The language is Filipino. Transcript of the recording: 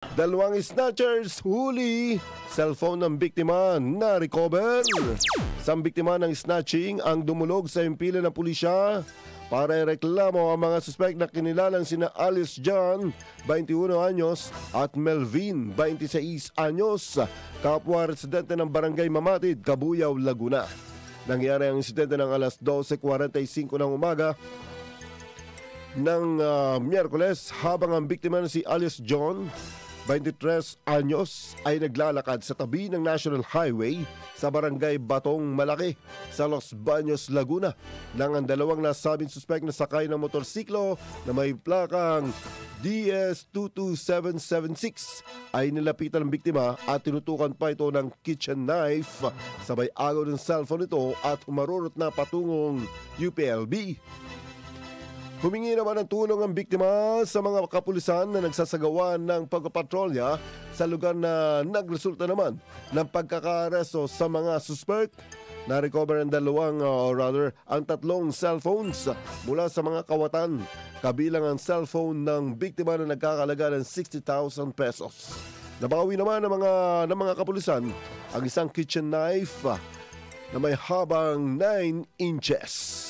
Dalawang snatchers huli. Cellphone ng biktima na recover. Isang biktima ng snatching ang dumulog sa impila ng pulisya para ireklamo ang mga suspect na kinilalang sina Alice John, 21 anyos, at Melvin, 26 anyos, kapwa residente ng Barangay Mamatid, Cabuyao, Laguna. Nangyari ang insidente ng alas 12:45 ng umaga ng Miyerkules habang ang biktima na si Alice John, 23 anyos, ay naglalakad sa tabi ng National Highway sa Barangay Batong Malaki sa Los Baños, Laguna nang ang dalawang nasabing suspect na sakay ng motorsiklo na may plakang DS22776 ay nilapitan ng biktima at tinutukan pa ito ng kitchen knife, sabay agaw ng cellphone ito at umarurot na patungong UPLB. Humingi naman ng tulong ang biktima sa mga kapulisan na nagsasagawa ng pagpapatrolya sa lugar na nagresulta naman ng pagkakaaresto sa mga suspect. Na-recover ang tatlong cellphones mula sa mga kawatan, kabilang ang cellphone ng biktima na nagkakalaga ng 60,000 pesos. Nabawi naman ng mga kapulisan ang isang kitchen knife na may habang 9 inches.